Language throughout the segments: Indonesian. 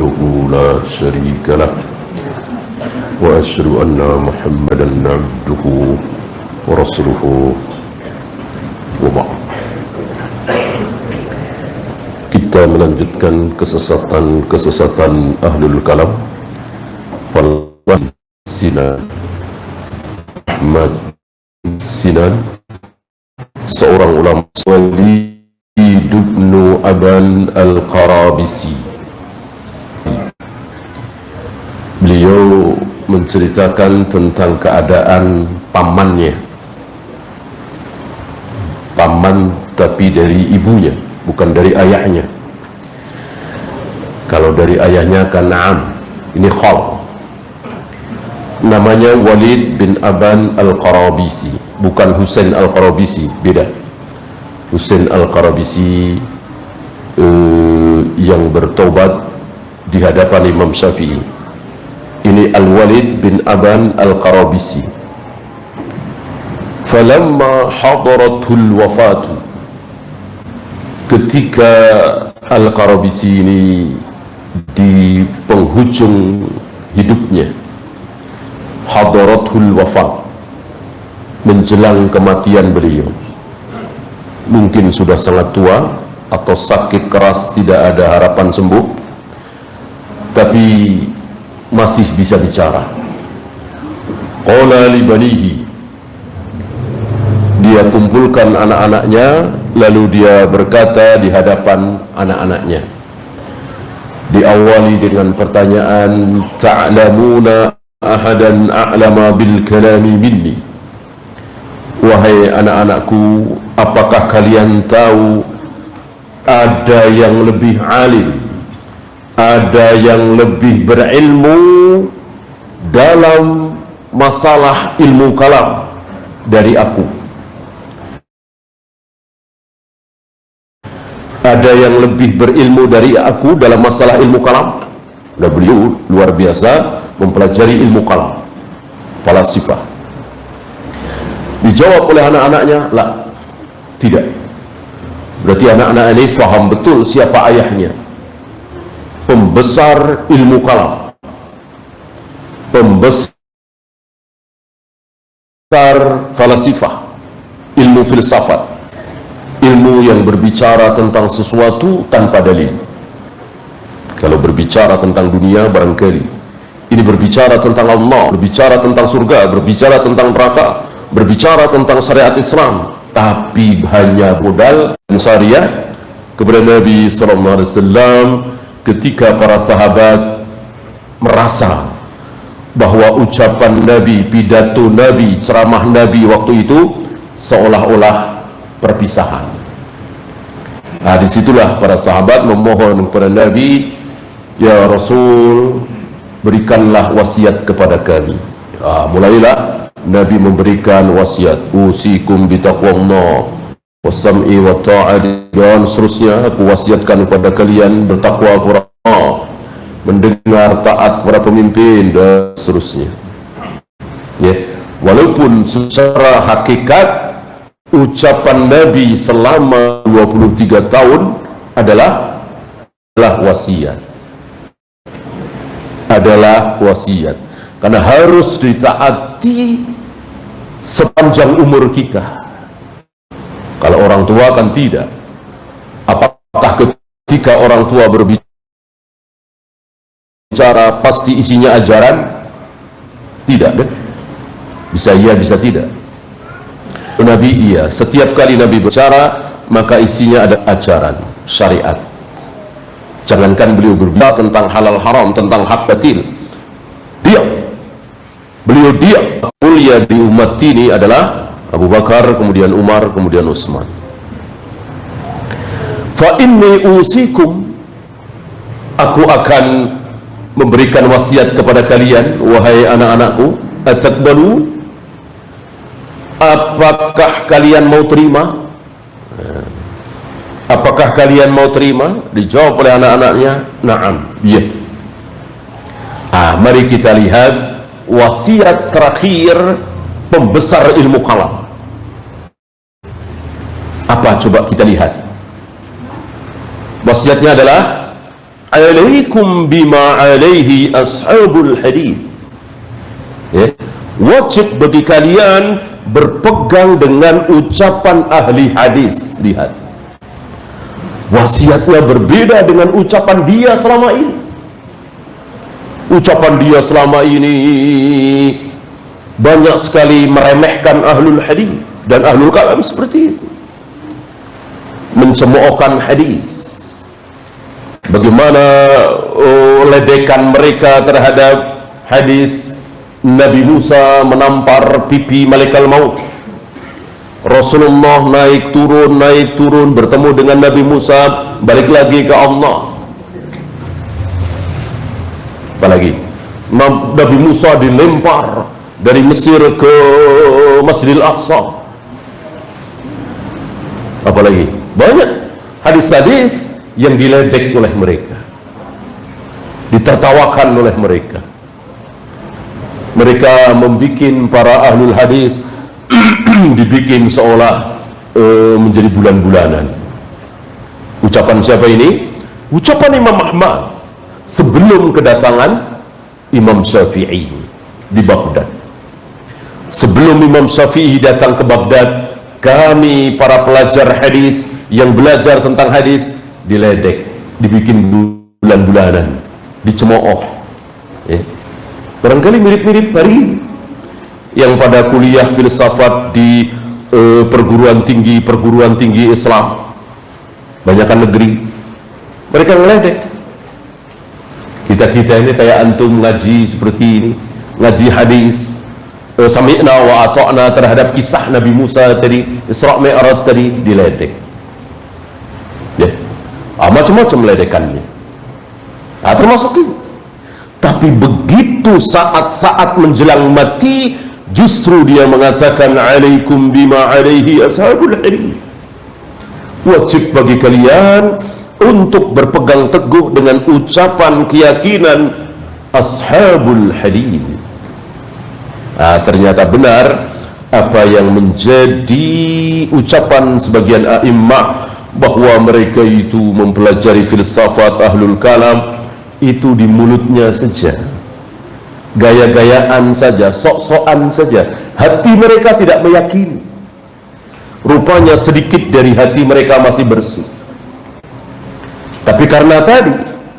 وحده لا شريك له وأشهد أن محمدا عبده ورسوله وبعد. Kita melanjutkan kesesatan Ahlul Kalam. Sinan Ahmad Sinan, seorang ulama, Walid bin Aban Al-Qarabisi. Beliau menceritakan tentang keadaan pamannya, paman tapi dari ibunya, bukan dari ayahnya. Kalau dari ayahnya kan na'am, ini khal. Namanya Walid bin Aban Al-Qarabisi, bukan Husain Al-Qarabisi, beda. Husain Al-Qarabisi yang bertaubat di hadapan Imam Syafi'i. Ini Al-Walid bin Aban Al-Qarabisi. Falamma hadaratul wafatu, ketika Al-Qarabisi ini di penghujung hidupnya, hadaratul wafat, menjelang kematian beliau, mungkin sudah sangat tua atau sakit keras, tidak ada harapan sembuh, tapi masih bisa bicara. Qala li banihi, dia kumpulkan anak-anaknya, lalu dia berkata di hadapan anak-anaknya, diawali dengan pertanyaan, ta'lamuna ahadan a'lama bil kalami minni. Wahai anak-anakku, apakah kalian tahu ada yang lebih alim, ada yang lebih berilmu dalam masalah ilmu kalam dari aku? Ada yang lebih berilmu dari aku dalam masalah ilmu kalam? Dan beliau luar biasa mempelajari ilmu kalam, falasifah. Dijawab oleh anak-anaknya, lah, tidak. Berarti anak-anak ini faham betul siapa ayahnya, pembesar ilmu kalam, pembesar falasifah, ilmu filsafat, ilmu yang berbicara tentang sesuatu tanpa dalil. Kalau berbicara tentang dunia barangkali, ini berbicara tentang Allah, berbicara tentang surga, berbicara tentang neraka, berbicara tentang syariat Islam, tapi hanya modal syariah kepada Nabi SAW. Ketika para sahabat merasa bahwa ucapan Nabi, pidato Nabi, ceramah Nabi waktu itu seolah-olah perpisahan. Nah, disitulah para sahabat memohon kepada Nabi, ya Rasul, berikanlah wasiat kepada kami. Mulailah Nabi memberikan wasiat, usikum bitaqwallah wasam'i wa ta'ati, dan seterusnya, aku wasiatkan kepada kalian bertakwa kepada Allah, mendengar, taat kepada pemimpin, dan seterusnya. Ya, walaupun secara hakikat ucapan Nabi selama 23 tahun adalah wasiat, karena harus ditaati sepanjang umur kita. Kalau orang tua kan tidak. Apakah ketika orang tua berbicara pasti isinya ajaran? Tidak, bisa iya, bisa tidak. Nabi iya, setiap kali Nabi berbicara maka isinya ada ajaran syariat. Jangankan beliau berbicara tentang halal haram, tentang hak batil, beliau diam. Mulia di umat ini adalah Abu Bakar, kemudian Umar, kemudian Utsman. Fa inni usikum, aku akan memberikan wasiat kepada kalian, wahai anak-anakku, atakbalu, apakah kalian mau terima? Apakah kalian mau terima? Dijawab oleh anak-anaknya, na'am, ya. Mari kita lihat wasiat terakhir pembesar ilmu kalam. Apa coba kita lihat? Wasiatnya adalah alaikum bima alaihi ashabul hadith. Ya. Wajib bagi kalian berpegang dengan ucapan ahli hadis. Lihat, wasiatnya berbeda dengan ucapan dia selama ini. Ucapan dia selama ini banyak sekali meremehkan ahlul hadis dan ahlul kalam seperti itu, mencemoohkan hadis. Bagaimana ledekan mereka terhadap hadis Nabi Musa menampar pipi malaikat maut, Rasulullah naik turun bertemu dengan Nabi Musa, balik lagi ke Allah. Apalagi Nabi Musa dilempar dari Mesir ke Masjidil Aqsa. Apalagi banyak hadis-hadis yang diledek oleh mereka, ditertawakan oleh mereka. Mereka membuat para ahlul hadis dibikin seolah menjadi bulan-bulanan. Ucapan siapa ini? Ucapan Imam Ahmad sebelum kedatangan Imam Syafi'i di Baghdad. Sebelum Imam Syafi'i datang ke Baghdad, kami para pelajar hadis yang belajar tentang hadis diledek, dibikin bulan-bulanan, dicemooh. Barangkali mirip-mirip hari ini yang pada kuliah filsafat di perguruan tinggi Islam, banyakkan negeri, mereka ngeledek. Kita ini kayak antum ngaji seperti ini, ngaji hadis, sami'na wa ata'na terhadap kisah Nabi Musa tadi, Isra Mi'raj tadi, diledek. Ya, macam-macam ledekannya. Termasuk ini. Tapi begitu saat-saat menjelang mati, justru dia mengatakan alaikum bima alaihi ashabul hadith. Wajib bagi kalian untuk berpegang teguh dengan ucapan keyakinan ashabul hadith. Ternyata benar apa yang menjadi ucapan sebagian a'immah, bahwa mereka itu mempelajari filsafat ahlul kalam itu di mulutnya saja, gaya-gayaan saja, sok-sokan saja. Hati mereka tidak meyakini. Rupanya sedikit dari hati mereka masih bersih. Tapi karena tadi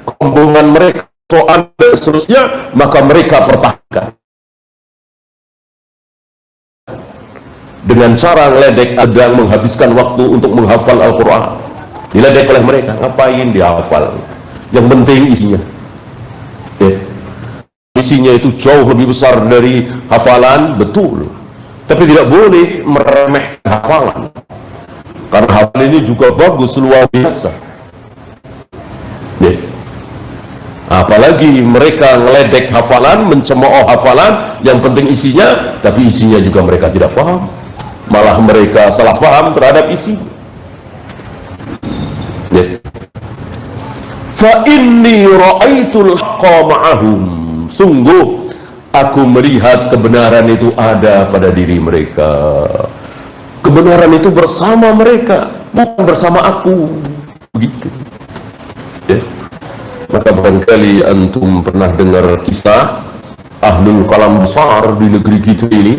kesombongan mereka, soal dan seterusnya, maka mereka pertahankan dengan cara ngeledek, sedang menghabiskan waktu untuk menghafal Al-Quran. Diledek oleh mereka, ngapain dihafal? Yang penting isinya. Isinya itu jauh lebih besar dari hafalan, betul. Tapi tidak boleh meremehkan hafalan, karena hafalan ini juga bagus, luar biasa. Apalagi mereka ngeledek hafalan, mencemooh hafalan, yang penting isinya, tapi isinya juga mereka tidak paham. Malah mereka salah paham terhadap isinya. Fa inni ra'aitul haqqa ma'ahum. Sungguh aku melihat kebenaran itu ada pada diri mereka. Kebenaran itu bersama mereka, bukan bersama aku. Begitu. Maka barangkali antum pernah dengar kisah ahlul kalam besar di negeri kita ini,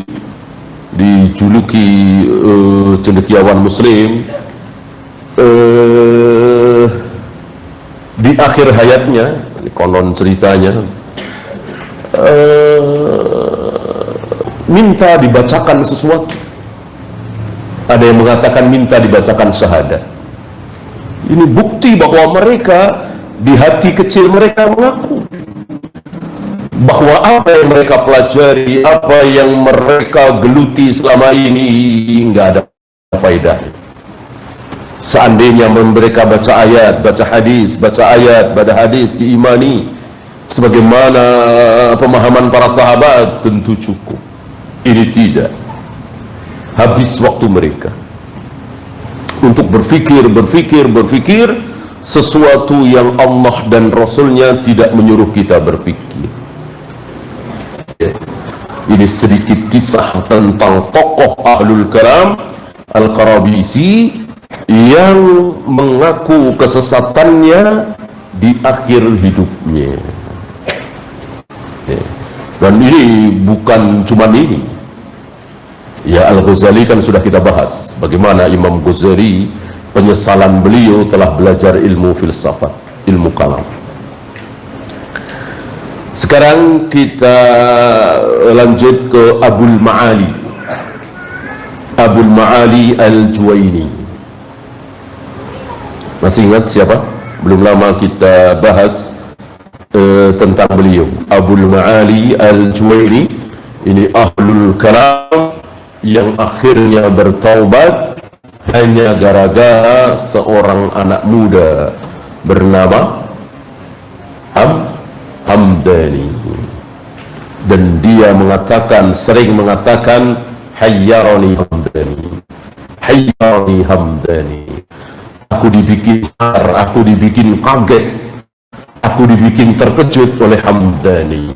dijuluki cendekiawan muslim. Di akhir hayatnya, konon ceritanya, minta dibacakan sesuatu. Ada yang mengatakan minta dibacakan syahadat. Ini bukti bahwa mereka di hati kecil mereka mengaku bahwa apa yang mereka pelajari, apa yang mereka geluti selama ini nggak ada faedahnya. Seandainya mereka baca ayat, baca hadis, baca ayat, baca hadis, diimani sebagaimana pemahaman para sahabat, tentu cukup. Ini tidak. Habis waktu mereka untuk berfikir sesuatu yang Allah dan Rasulnya tidak menyuruh kita berfikir. Ini sedikit kisah tentang tokoh ahlul kalam Al-Qarabisi yang mengaku kesesatannya di akhir hidupnya. Dan ini bukan cuma ini. Ya, Al-Ghazali kan sudah kita bahas bagaimana Imam Ghazali penyesalan beliau telah belajar ilmu filsafat, ilmu kalam. Sekarang kita lanjut ke Abul Ma'ali. Abul Ma'ali Al-Juwaini. Masih ingat siapa? Belum lama kita bahas tentang beliau. Abul Ma'ali Al-Juwaini ini ahlul kalam yang akhirnya bertaubat hanya gara-gara seorang anak muda bernama Hamdani, dan dia sering mengatakan hayyarani Hamdani, hayyarani Hamdani, aku dibikin sadar, aku dibikin kaget, aku dibikin terkejut oleh Hamdani.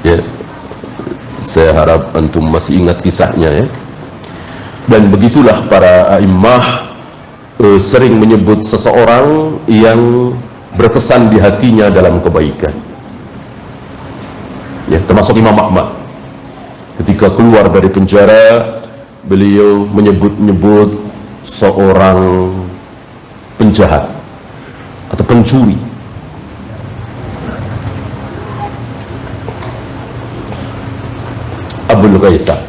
Ya, saya harap antum masih ingat kisahnya, ya. Dan begitulah para a'immah sering menyebut seseorang yang berkesan di hatinya dalam kebaikan, ya, termasuk Imam Ahmad. Ketika keluar dari penjara, beliau menyebut-nyebut seorang penjahat atau pencuri. Abul Ghaisam,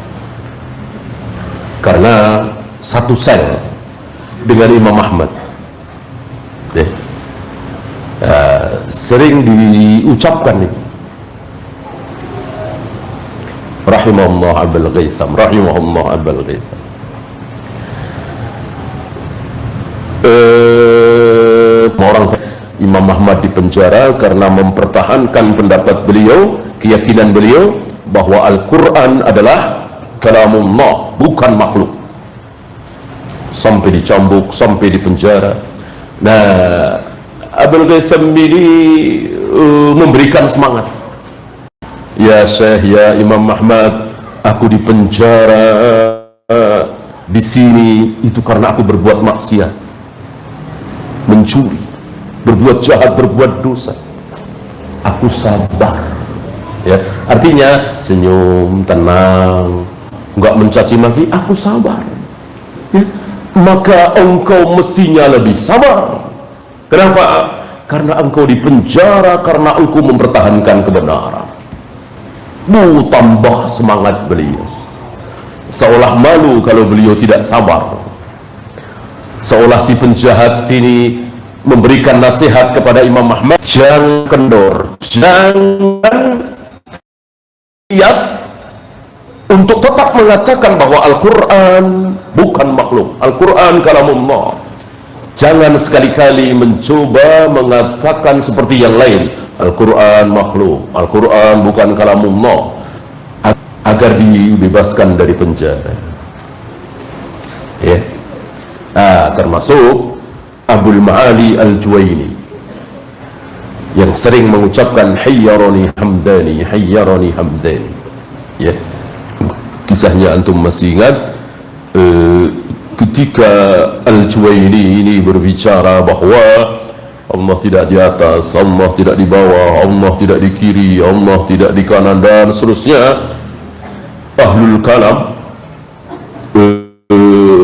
karena satu sel dengan Imam Ahmad, ya. Sering diucapkan ini, rahimahullah Abul Ghaisam, rahimahullah Abul Ghaisam. Orang Imam Ahmad di penjara karena mempertahankan pendapat beliau, keyakinan beliau bahwa Al-Quran adalah kalamullah, bukan makhluk. Sampai dicambuk, sampai di penjara. Nah, Abul Ghaisam ini memberikan semangat. Ya Syekh, ya Imam Ahmad, aku di penjara di sini itu karena aku berbuat maksiat, mencuri, berbuat jahat, berbuat dosa. Aku sabar. Ya, artinya senyum, tenang, enggak mencaci maki, aku sabar. Ya, maka engkau mestinya lebih sabar. Kenapa? Karena engkau di penjara, karena engkau mempertahankan kebenaran. Tambah semangat beliau. Seolah malu kalau beliau tidak sabar. Seolah si penjahat ini memberikan nasihat kepada Imam Ahmad, jangan kendor, jangan lihat untuk tetap mengatakan bahwa Al-Quran bukan makhluk, Al-Quran kalamullah. Jangan sekali-kali mencoba mengatakan seperti yang lain, Al-Quran makhluk, Al-Quran bukan kalamullah, agar dibebaskan dari penjara. Ya, termasuk Abul Ma'ali Al-Juwaini yang sering mengucapkan hayyarani Hamdani, hayyarani Hamdani. Ya, kisahnya antum masih ingat, ketika Al-Juwaini ini berbicara bahwa Allah tidak di atas, Allah tidak di bawah, Allah tidak di kiri, Allah tidak di kanan, dan seterusnya. Ahlul kalam,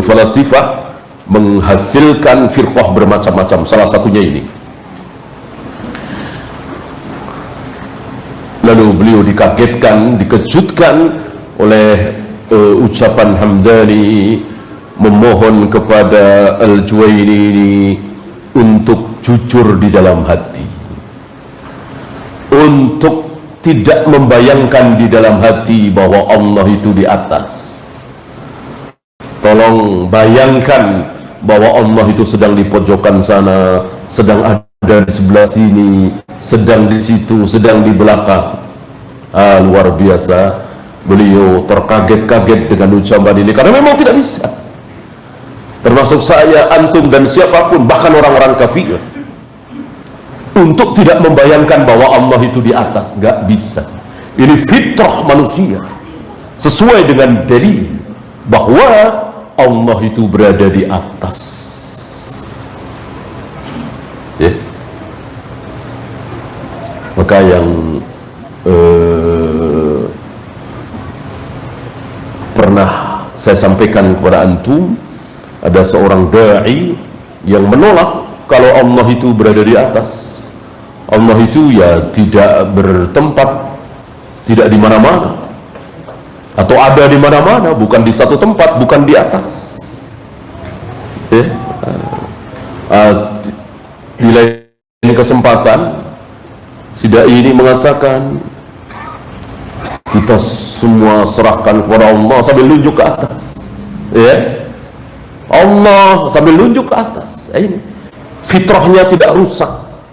falasifah, menghasilkan firqah bermacam-macam, salah satunya ini. Lalu beliau dikagetkan, dikejutkan oleh ucapan Hamdani memohon kepada Al-Juwaini ini untuk jujur di dalam hati, untuk tidak membayangkan di dalam hati bahwa Allah itu di atas. Tolong bayangkan bahwa Allah itu sedang di pojokan sana, sedang ada di sebelah sini, sedang di situ, sedang di belakang. Luar biasa. Beliau terkaget-kaget dengan ucapan ini, karena memang tidak bisa. Termasuk saya, antum, dan siapapun, bahkan orang-orang kafir, untuk tidak membayangkan bahwa Allah itu di atas, gak bisa. Ini fitrah manusia, sesuai dengan dalil bahwa Allah itu berada di atas. Ya. Maka yang pernah saya sampaikan kepada antum, ada seorang da'i yang menolak kalau Allah itu berada di atas. Allah itu ya tidak bertempat, tidak di mana-mana, atau ada di mana-mana, bukan di satu tempat, bukan di atas. Di lain kesempatan, si da'i ini mengatakan, kita semua serahkan kepada Allah sambil nunjuk ke atas. Allah sambil nunjuk ke atas. Ini fitrahnya tidak rusak,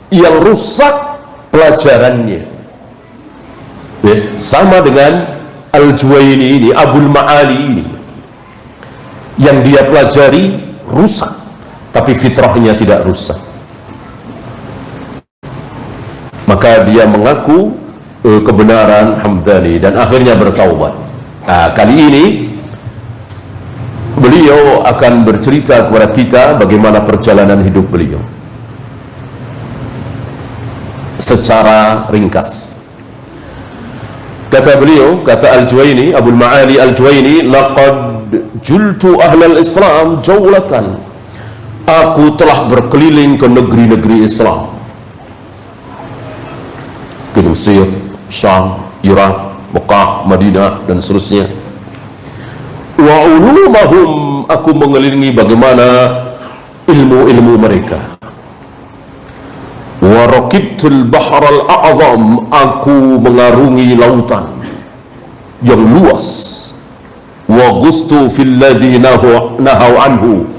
yang rusak pelajarannya. Sama dengan Al-Juwaini ini, Abul Ma'ali ini, yang dia pelajari rusak, tapi fitrahnya tidak rusak. Maka dia mengaku kebenaran Hamdani dan akhirnya bertaubat. Kali ini beliau akan bercerita kepada kita bagaimana perjalanan hidup beliau secara ringkas. Kata beliau, kata Al-Juwaini, Abul Ma'ali Al-Juwaini, laqad jultu ahlal Islam jawlatan, aku telah berkeliling ke negeri-negeri Islam, ke Mesir, Syam, Irak, Mekah, Madinah, dan seterusnya. Wa ulumahum, aku mengelilingi bagaimana ilmu-ilmu mereka. Wa rakibtul bahral a'zam, aku mengarungi lautan yang luas. Wa gustu fil ladzi nahau anhu,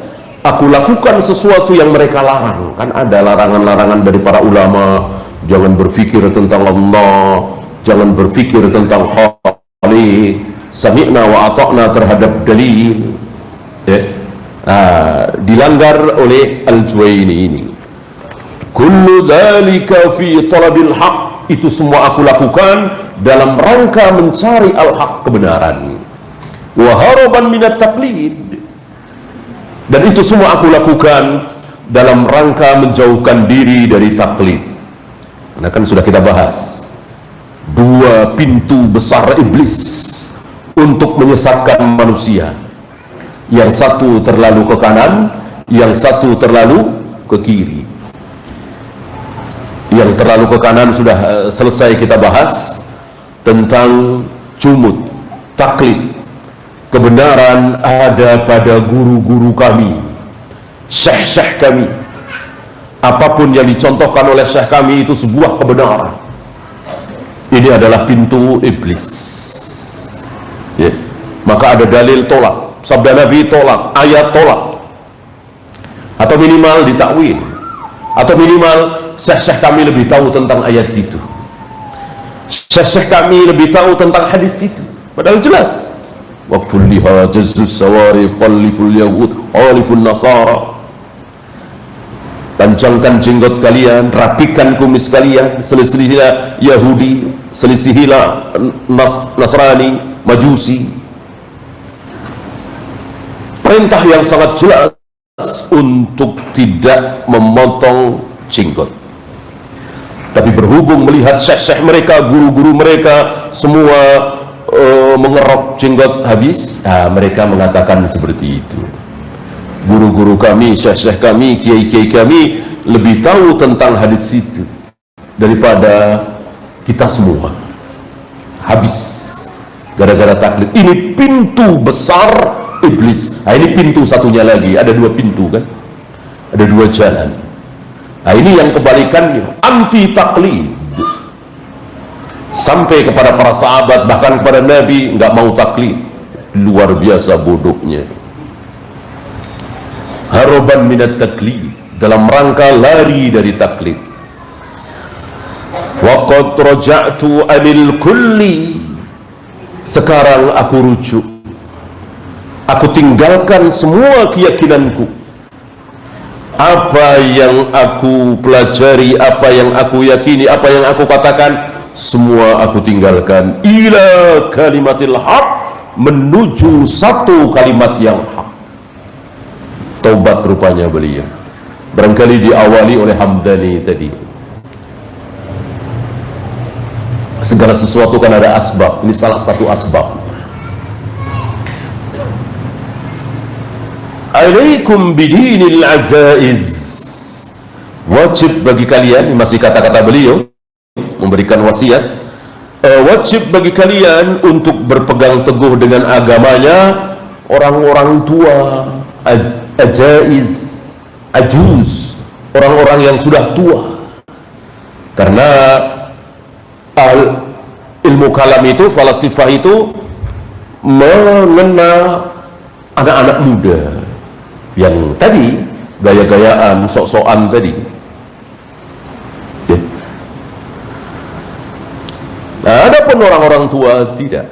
aku lakukan sesuatu yang mereka larang. Kan ada larangan-larangan dari para ulama, jangan berpikir tentang Allah, jangan berpikir tentang Khaliq, sami'na wa ata'na terhadap dalil, dilanggar oleh Al-Juwaini ini. Kullu dzalika fi talabil haq, itu semua aku lakukan dalam rangka mencari al-haq, kebenaran. Wa haraban minat taqlid, dan itu semua aku lakukan dalam rangka menjauhkan diri dari taklid. Nah, kan sudah kita bahas dua pintu besar iblis untuk menyesatkan manusia. Yang satu terlalu ke kanan, yang satu terlalu ke kiri. Yang terlalu ke kanan sudah selesai kita bahas, tentang jumud, taklid. Kebenaran ada pada guru-guru kami, syekh-syekh kami. Apapun yang dicontohkan oleh syekh kami itu sebuah kebenaran. Ini adalah pintu iblis. Maka ada dalil tolak, sabda Nabi tolak, ayat tolak, atau minimal ditakwil, atau minimal syekh-syekh kami lebih tahu tentang ayat itu, syekh-syekh kami lebih tahu tentang hadis itu. Padahal jelas, waqful liha jazzus sawari khaliful yahud khaliful nasara, panjangkan jenggot kalian, rapikan kumis kalian, selisihilah Yahudi, selisihilah Nasrani, Majusi. Perintah yang sangat jelas untuk tidak memotong jenggot. Tapi berhubung melihat syekh-syekh mereka, guru-guru mereka semua mengerok jenggot habis, mereka mengatakan seperti itu. Guru-guru kami, syekh-syekh kami, kiai-kiai kami lebih tahu tentang hadis itu daripada kita semua. Habis gara-gara taklid. Ini pintu besar iblis. Ini pintu satunya lagi, ada dua pintu kan, ada dua jalan. Ini yang kebalikannya, anti taklid. Sampai kepada para sahabat, bahkan kepada Nabi, nggak mau taklid. Luar biasa bodohnya. Haraban minat taklid, dalam rangka lari dari taklid. Waqad raja'tu anil kulli, sekarang aku rujuk, aku tinggalkan semua keyakinanku. Apa yang aku pelajari, apa yang aku yakini, apa yang aku katakan, semua aku tinggalkan. Ila kalimatil haq, menuju satu kalimat yang hak. Taubat rupanya beliau. Barangkali diawali oleh Hamdani tadi. Segala sesuatu kan ada asbab. Ini salah satu asbab. Alaikum bidinil azaiz, wajib bagi kalian, masih kata-kata beliau memberikan wasiat, wajib bagi kalian untuk berpegang teguh dengan agamanya orang-orang tua, ajaiz, ajuz, orang-orang yang sudah tua. Karena ilmu kalam itu, falasifah itu mengena anak-anak muda yang tadi gaya-gayaan, sok-sokan tadi. Nah, ada pun orang-orang tua tidak.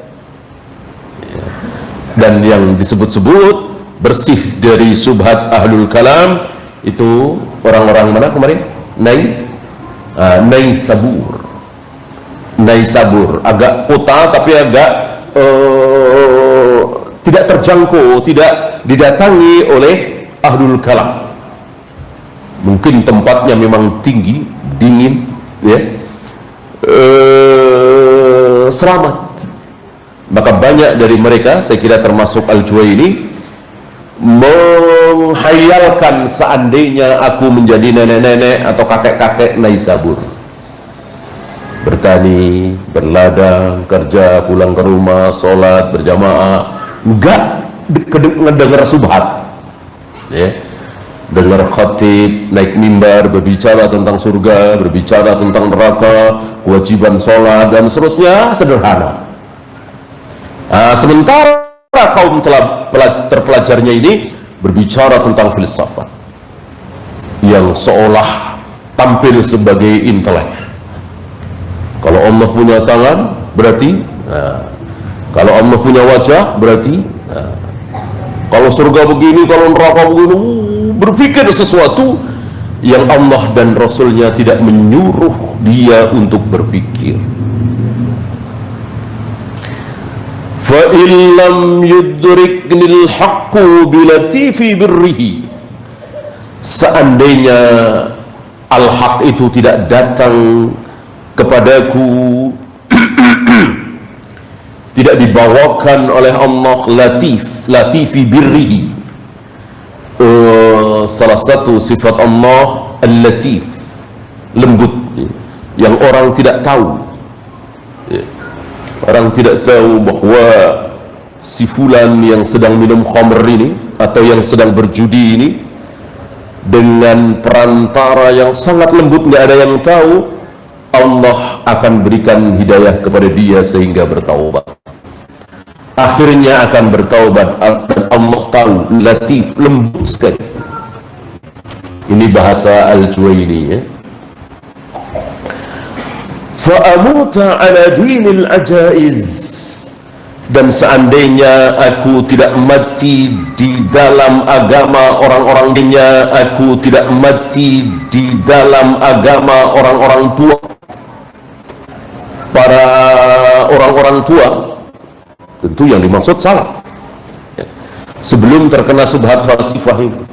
Dan yang disebut-sebut bersih dari subhat ahlul kalam itu orang-orang mana kemarin? Naisabur. Naisabur, agak kota tapi agak tidak terjangkau, tidak didatangi oleh ahlul kalam. Mungkin tempatnya memang tinggi, dingin, ya, selamat. Maka banyak dari mereka, saya kira termasuk Al-Juwaini, menghayalkan seandainya aku menjadi nenek-nenek atau kakek-kakek Naisabur, bertani, berladang, kerja, pulang ke rumah, sholat berjamaah, enggak ngedengar subhat, ya, dengar khatib naik mimbar berbicara tentang surga, berbicara tentang neraka, kewajiban sholat dan seterusnya, sederhana. Sementara kaum terpelajarnya ini berbicara tentang filsafat yang seolah tampil sebagai intelek. Kalau Allah punya tangan berarti, kalau Allah punya wajah berarti, kalau surga begini, kalau neraka begini, berpikir sesuatu yang Allah dan Rasulnya tidak menyuruh dia untuk berpikir. Fa illam yudriknil haqqu bilatifi birrihi, seandainya al-haq itu tidak datang kepadaku, tidak dibawakan oleh Allah, latifi birrihi, salah satu sifat Allah al-latif, lembut, yang orang tidak tahu. Orang tidak tahu bahwa si fulan yang sedang minum khamr ini atau yang sedang berjudi ini dengan perantara yang sangat lembut, nggak ada yang tahu, Allah akan berikan hidayah kepada dia sehingga bertaubat. Akhirnya akan bertaubat. Allah tahu, latif, lembut sekali. Ini bahasa Al-Juwaini, ya. Fa'amuta ala dinil ajaiz, dan seandainya aku tidak mati di dalam agama orang-orang dinya, aku tidak mati di dalam agama orang-orang tua, para orang-orang tua, tentu yang dimaksud salaf, sebelum terkena subhat falsifah ini.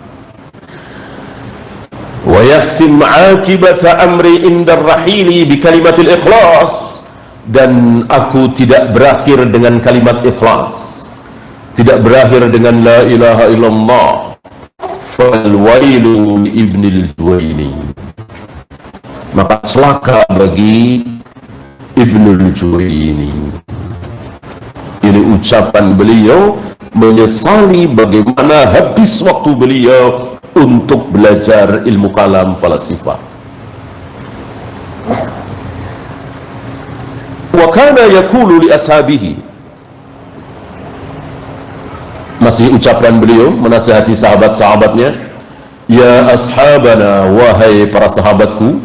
Wa yahtim akibata amri indar rahili bi kalimatil ikhlas, dan aku tidak berakhir dengan kalimat ikhlas, tidak berakhir dengan la ilaha illallah. Fal wailu ibnil Juwaini, maka celaka bagi Ibnul Juwaini. Ini ucapan beliau menyesali bagaimana habis waktu beliau untuk belajar ilmu kalam falasifah. Wa kana yaqulu li ashabihi, masih ucapan beliau menasihati sahabat-sahabatnya, ya ashabana, wahai para sahabatku,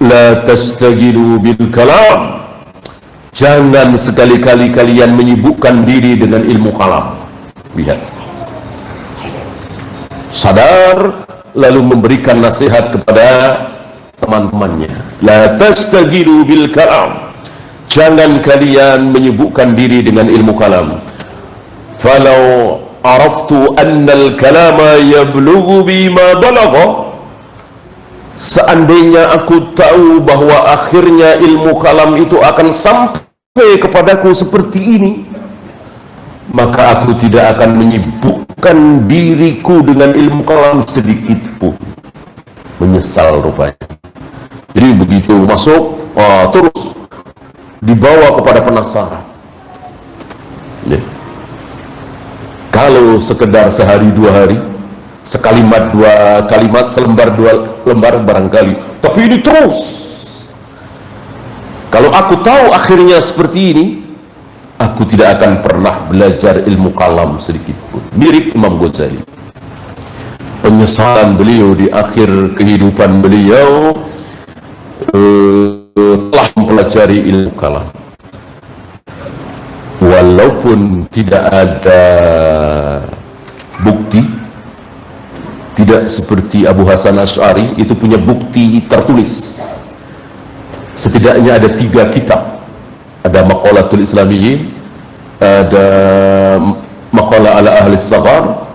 la tastagilu bil kalam, jangan sekali-kali kalian menyibukkan diri dengan ilmu kalam. Lihat, sadar, lalu memberikan nasihat kepada teman-temannya, la tastagilu bil kalam, jangan kalian menyibukkan diri dengan ilmu kalam. Falau araftu anna al kalama yablughu bima balagha, seandainya aku tahu bahwa akhirnya ilmu kalam itu akan sampai kepadaku seperti ini, maka aku tidak akan menyibukkan diriku dengan ilmu kalam sedikit pun. Menyesal rupanya. Jadi begitu masuk, terus dibawa kepada penasaran. Ya. Kalau sekedar sehari dua hari, sekalimat dua kalimat, selembar dua lembar barangkali, tapi ini terus. Kalau aku tahu akhirnya seperti ini, aku tidak akan pernah belajar ilmu kalam sedikit pun. Mirip Imam Ghazali. Penyesalan beliau di akhir kehidupan beliau telah mempelajari ilmu kalam, walaupun tidak ada bukti. Tidak seperti Abu Hasan Asy'ari, itu punya bukti tertulis. Setidaknya ada 3 kitab. Ada Maqalatul Islamiyyin, ada Maqalah ala Ahli Saghar,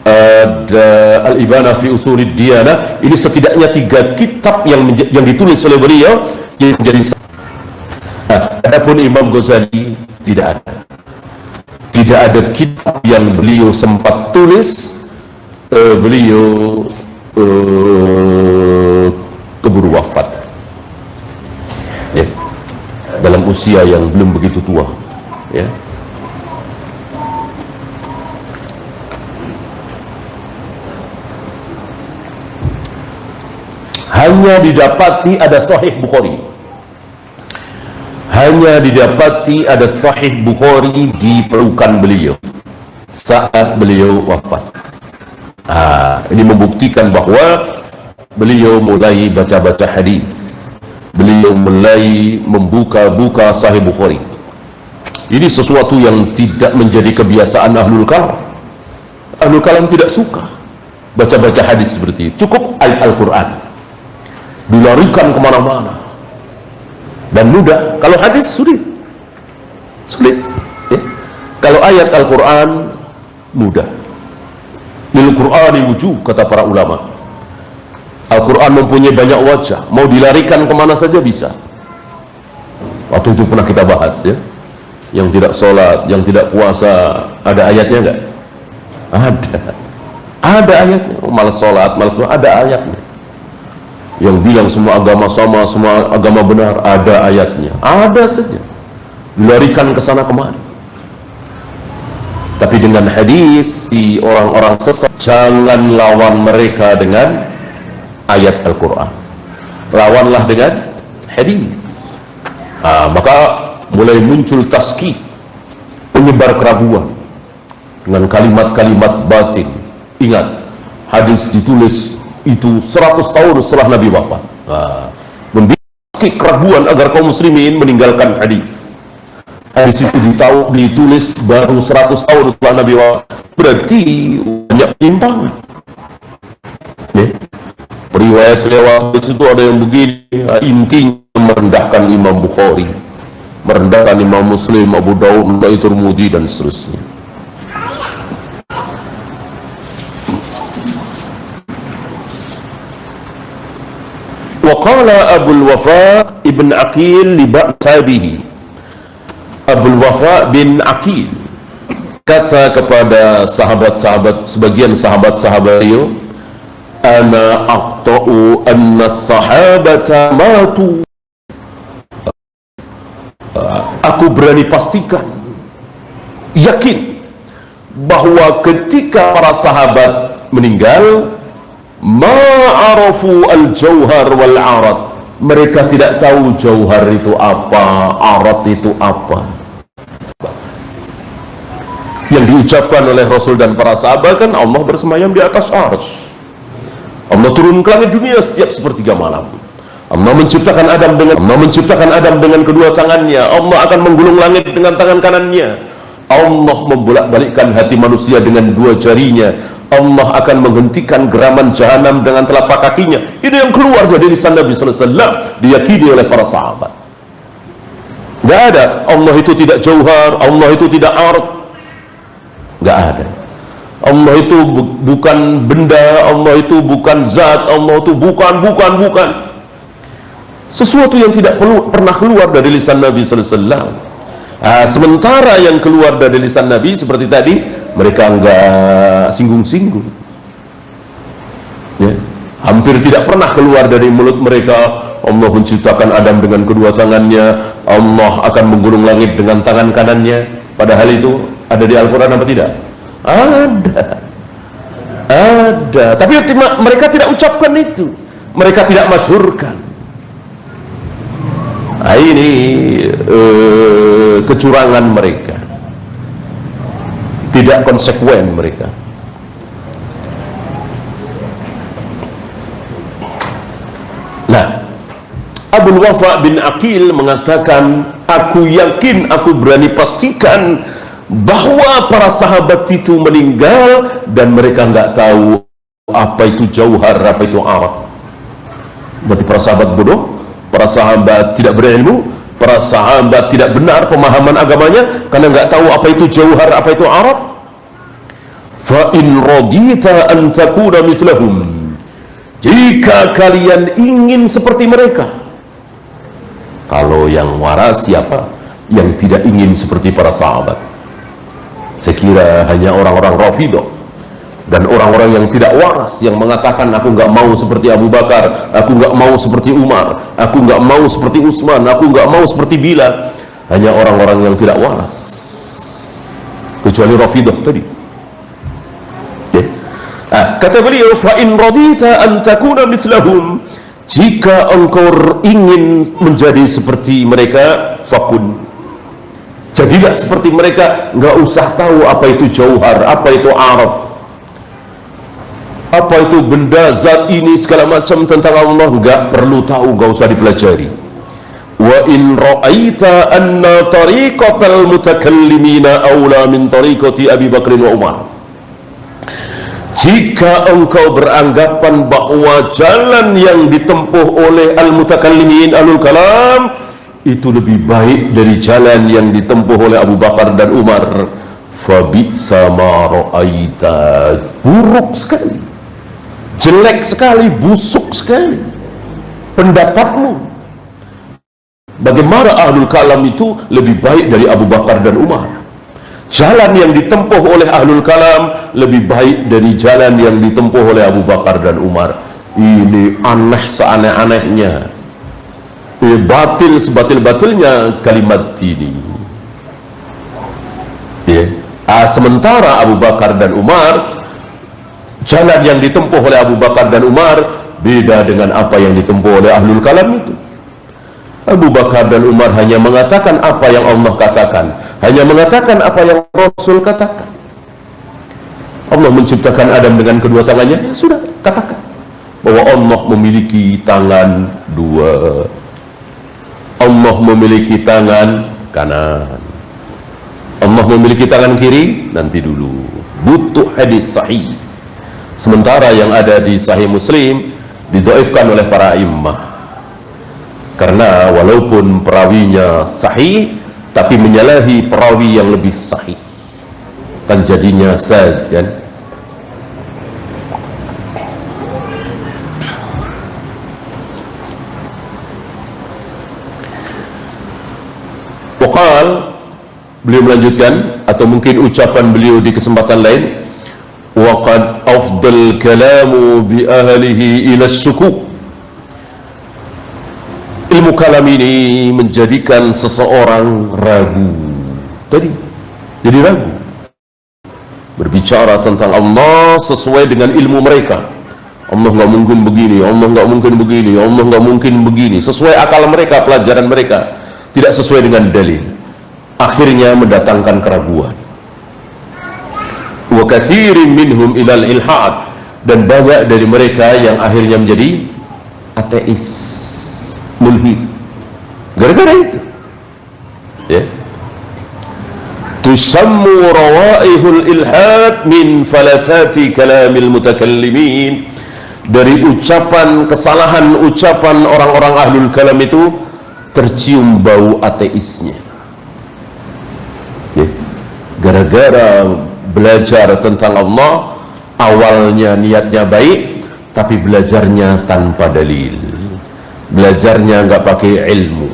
ada Al-Ibana fi Usulid Diyanah. Ini setidaknya 3 kitab yang ditulis oleh beliau yang menjadi. Adapun Imam Ghazali tidak ada. Tidak ada kitab yang beliau sempat tulis. Beliau keburu wafat, ya, dalam usia yang belum begitu tua, ya. Hanya didapati ada Sahih Bukhari, hanya didapati ada Sahih Bukhari di pelukan beliau saat beliau wafat. Ini membuktikan bahwa beliau mulai baca-baca hadis, beliau mulai membuka-buka Sahih Bukhari. Ini sesuatu yang tidak menjadi kebiasaan Ahlul Kalam. Ahlul Kalam tidak suka baca-baca hadis seperti itu. Cukup ayat Al-Quran dilarikan kemana-mana dan mudah. Kalau hadis sulit, ya. Kalau ayat Al-Quran mudah. Lil Qur'ani wujuh, kata para ulama. Al-Quran mempunyai banyak wajah, mau dilarikan kemana saja bisa. Waktu itu pernah kita bahas, ya. Yang tidak sholat, yang tidak puasa, ada ayatnya enggak? Ada ayatnya. Malas sholat, malas puasa, ada ayatnya. Yang bilang semua agama sama, semua agama benar, ada ayatnya. Ada saja. Dilarikan ke sana kemari. Tapi dengan hadis, si orang-orang sesat, jangan lawan mereka dengan ayat Al-Quran, lawanlah dengan hadis. Maka mulai muncul taskik, penyebar keraguan dengan kalimat-kalimat batin. Ingat, hadis ditulis itu 100 tahun setelah Nabi wafat, membuat keraguan agar kaum muslimin meninggalkan hadis. Hadis itu ditulis baru 100 tahun setelah Nabi wafat, berarti banyak penyimpangan. Periwayat lewat di situ ada yang begini, intinya merendahkan Imam Bukhari, merendahkan Imam Muslim, Abu Daud, Tirmidzi dan seterusnya. Waqala Abul Wafa ibn Aqil li ba'tabihi. Abul Wafa bin Aqil kata kepada sahabat-sahabat, sebagian sahabat-sahabat beliau, ana aqta'u anna sahabata matu. Aku berani pastikan, yakin bahwa ketika para sahabat meninggal, ma'arafu al-jauhar wal-arad, mereka tidak tahu jauhar itu apa, arad itu apa. Yang diucapkan oleh Rasul dan para sahabat kan Allah bersemayam di atas arsy, Allah turun ke langit dunia setiap sepertiga malam, Allah menciptakan Adam dengan kedua tangannya, Allah akan menggulung langit dengan tangan kanannya, Allah membolak-balikkan hati manusia dengan 2 jarinya, Allah akan menghentikan geraman jahanam dengan telapak kakinya. Itu yang keluar dari lisan Nabi sallallahu alaihi wasallam, diyakini oleh para sahabat. Enggak ada Allah itu tidak jauhar, Allah itu tidak arad, enggak ada. Allah itu bukan benda, Allah itu bukan zat, Allah itu bukan. Sesuatu yang tidak pernah keluar dari lisan Nabi sallallahu alaihi wasallam. Sementara yang keluar dari lisan Nabi seperti tadi, mereka enggak singgung-singgung. Ya. Hampir tidak pernah keluar dari mulut mereka, Allah menciptakan Adam dengan kedua tangannya, Allah akan menggulung langit dengan tangan kanannya. Padahal itu ada di Al-Quran apa tidak? Ada. Tapi mereka tidak ucapkan itu, mereka tidak masyhurkan. Ini kecurangan mereka, tidak konsekuen mereka. Nah, Abul Wafa bin Aqil mengatakan, aku yakin, aku berani pastikan bahwa para sahabat itu meninggal dan mereka nggak tahu apa itu jauhar, apa itu arab. Berarti para sahabat bodoh, para sahabat tidak berilmu, para sahabat tidak benar pemahaman agamanya karena nggak tahu apa itu jauhar, apa itu arab. Fa in radita an takuna mithlahum, jika kalian ingin seperti mereka. Kalau yang waras siapa? Yang tidak ingin seperti para sahabat. Saya kira hanya orang-orang Rafidhah dan orang-orang yang tidak waras yang mengatakan, aku nggak mau seperti Abu Bakar, aku nggak mau seperti Umar, aku nggak mau seperti Utsman, aku nggak mau seperti Bilal. Hanya orang-orang yang tidak waras, kecuali Rafidhah tadi. Kata beliau, fa in radita an takuna mithlahum, jika engkau ingin menjadi seperti mereka, fakun, jadilah seperti mereka. Nggak usah tahu apa itu jauhar, apa itu arab, apa itu benda zat ini segala macam tentang Allah, nggak perlu tahu, nggak usah dipelajari. Wa in ra'aita anna tariqatal mutakallimina aula min tariqati Abi Bakr wa Umar, jika engkau beranggapan bahwa jalan yang ditempuh oleh al-mutakallimin, alul kalam, itu lebih baik dari jalan yang ditempuh oleh Abu Bakar dan Umar, fabi'sa ma ra'aita, buruk sekali, jelek sekali, busuk sekali pendapatmu. Bagaimana ahlul kalam itu lebih baik dari Abu Bakar dan Umar? Jalan yang ditempuh oleh ahlul kalam lebih baik dari jalan yang ditempuh oleh Abu Bakar dan Umar. Ini aneh seaneh-anehnya, batil sebatil-batilnya kalimat ini. Sementara Abu Bakar dan Umar, jalan yang ditempuh oleh Abu Bakar dan Umar beda dengan apa yang ditempuh oleh ahlul kalam itu. Abu Bakar dan Umar hanya mengatakan apa yang Allah katakan, hanya mengatakan apa yang Rasul katakan. Allah menciptakan Adam dengan kedua tangannya, ya sudah, katakan bahwa Allah memiliki tangan dua, Allah memiliki tangan kanan, Allah memiliki tangan kiri. Nanti dulu, butuh hadis sahih. Sementara yang ada di Sahih Muslim didhaifkan oleh para imam, karena walaupun perawinya sahih tapi menyalahi perawi yang lebih sahih, kan jadinya sad, kan? Waqal, beliau melanjutkan, atau mungkin ucapan beliau di kesempatan lain, waqad afdal kalamu bi ahlihi ila sukuk. Ilmu kalam ini menjadikan seseorang ragu. Tadi jadi ragu, berbicara tentang Allah sesuai dengan ilmu mereka. Allah nggak mungkin begini, Allah nggak mungkin begini, Allah nggak mungkin begini, sesuai akal mereka, pelajaran mereka, tidak sesuai dengan dalil. Akhirnya mendatangkan keraguan. Wa katsirin minhum ilal ilhad, dan banyak dari mereka yang akhirnya menjadi ateis, mulhid, gara-gara itu. Ya, tusammu rawaihul ilhad min falatati kalamil mutakallimin, dari ucapan kesalahan ucapan orang-orang ahlul kalam itu tercium bau ateisnya. Ya, gara-gara belajar tentang Allah, awalnya niatnya baik, tapi belajarnya tanpa dalil, belajarnya nggak pakai ilmu,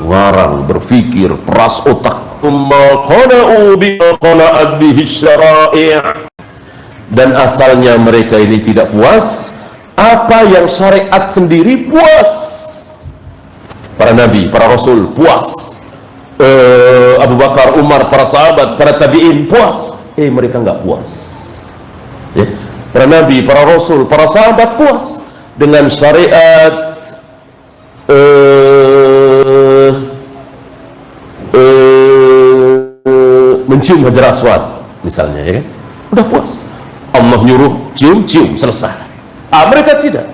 ngarang, berpikir, peras otak. Dan asalnya mereka ini tidak puas apa yang syariat sendiri puas. Para nabi, para rasul puas, Abu Bakar, Umar, para sahabat, para tabi'in puas, mereka nggak puas. Ya. Para nabi, para rasul, para sahabat puas dengan syariat mencium hajar aswad misalnya, ya kan? Udah puas. Allah nyuruh cium, cium, selesai. Mereka tidak.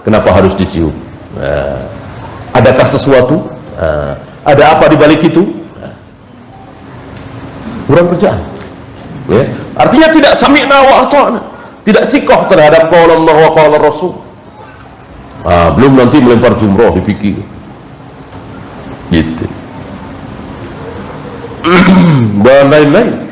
Kenapa harus dicium? Adakah sesuatu? Ada apa di balik itu? Kurang kerjaan. Ya. Artinya tidak sami'na wa ata'na, tidak sikoh terhadap qaul Allah wa qaul Rasul. Belum nanti melempar jumroh dipikir. Gitu. Dan lain-lain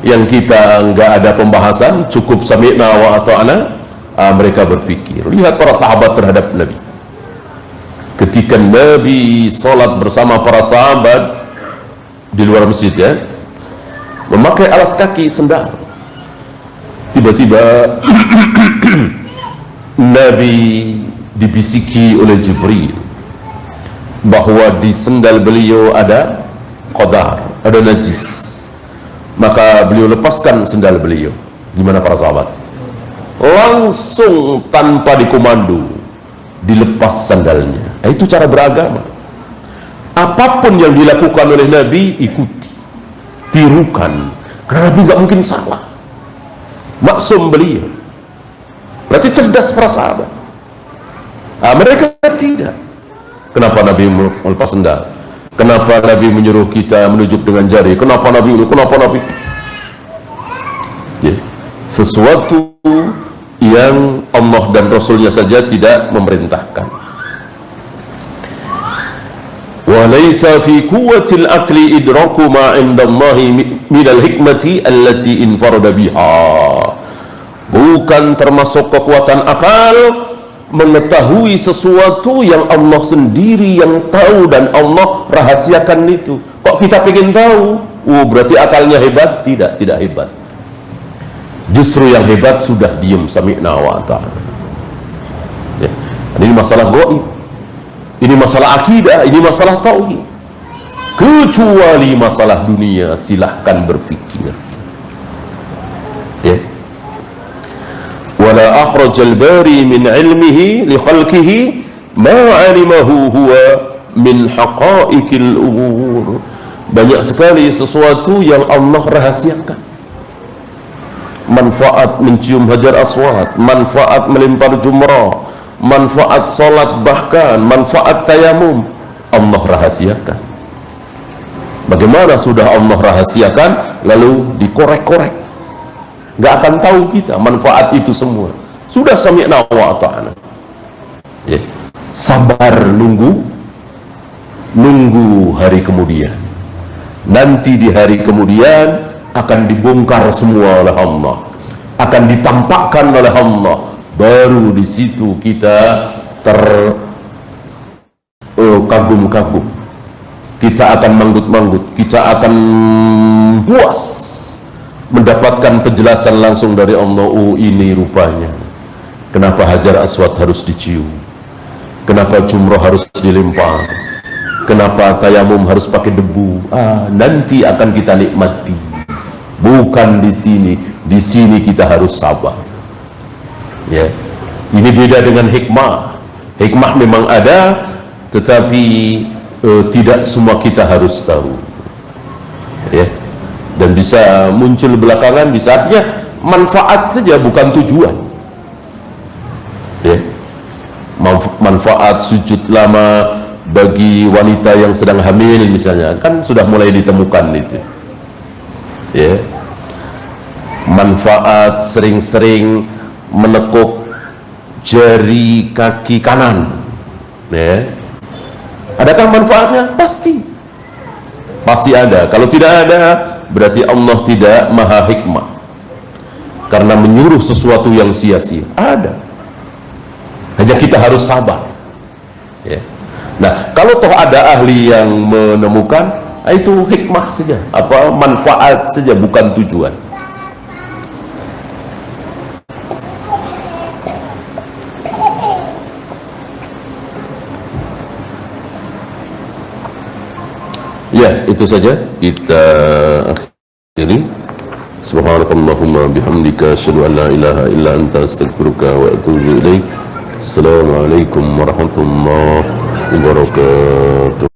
yang kita nggak ada pembahasan, cukup sami'na wa ata'na. Mereka berpikir. Lihat para sahabat terhadap Nabi. Ketika Nabi sholat bersama para sahabat di luar masjid, ya, memakai alas kaki, sendal, tiba-tiba Nabi dibisiki oleh Jibril bahwa di sendal beliau ada qadar, ada najis. Maka beliau lepaskan sendal beliau. Gimana para sahabat? Langsung tanpa dikomando dilepas sandalnya. Itu cara beragama. Apapun yang dilakukan oleh Nabi, ikuti, tirukan, karena Nabi nggak mungkin salah. Maksum beliau. Berarti cerdas para sahabat. Mereka tidak. Kenapa Nabi melepas sendal? Kenapa Nabi menyuruh kita menunjuk dengan jari? Kenapa Nabi ini? Kenapa Nabi? Ya. Sesuatu yang Allah dan Rasulnya saja tidak memerintahkan. Wa laysa fi quwwatil aqli idraku ma 'inda Allah minal hikmati allati infarada biha. Bukan termasuk kekuatan akal mengetahui sesuatu yang Allah sendiri yang tahu dan Allah rahasiakan itu. Kok kita pengen tahu? Berarti akalnya hebat? Tidak hebat. Justru yang hebat sudah diam, sami'na wa ata'na. Ya. Ini masalah gaib, ini masalah akidah, ini masalah tauhid. Kecuali masalah dunia, silahkan berfikir. Ya. Wala akhrajal bari min ilmihi li khalqihi ma 'alimahu huwa min haqa'iqil umur. Banyak sekali sesuatu yang Allah rahasiakan. Manfaat mencium hajar aswad, manfaat melempar jumrah, manfaat salat, bahkan manfaat tayamum, Allah rahasiakan. Bagaimana sudah Allah rahasiakan lalu dikorek-korek? Nggak akan tahu kita manfaat itu semua. Sudah sami'na wa ata'na. Ya. Sabar nunggu hari kemudian. Nanti di hari kemudian akan dibongkar semua oleh Allah, akan ditampakkan oleh Allah. Baru di situ kita terkagum-kagum, kita akan manggut-manggut, kita akan puas mendapatkan penjelasan langsung dari Allah. Ini rupanya kenapa hajar aswad harus dicium, kenapa jumrah harus dilempar, kenapa tayamum harus pakai debu. Nanti akan kita nikmati. Bukan di sini. Di sini kita harus sabar. Ya, ini beda dengan hikmah. Hikmah memang ada, tetapi tidak semua kita harus tahu. Ya, dan bisa muncul belakangan, bisa, artinya manfaat saja bukan tujuan. Ya, manfaat sujud lama bagi wanita yang sedang hamil misalnya, kan sudah mulai ditemukan itu. Ya, manfaat sering-sering menekuk jari kaki kanan, ya, adakah manfaatnya? Pasti ada. Kalau tidak ada, berarti Allah tidak maha hikmah karena menyuruh sesuatu yang sia-sia. Ada, hanya kita harus sabar ya. Nah, kalau toh ada ahli yang menemukan, itu hikmah saja, manfaat saja, bukan tujuan. Ya, itu saja kita akhiri. Subhanakallahumma bihamdika asyhadu an la ilaha illa anta astaghfiruka wa atubu ilaik. Assalamualaikum warahmatullahi wabarakatuh.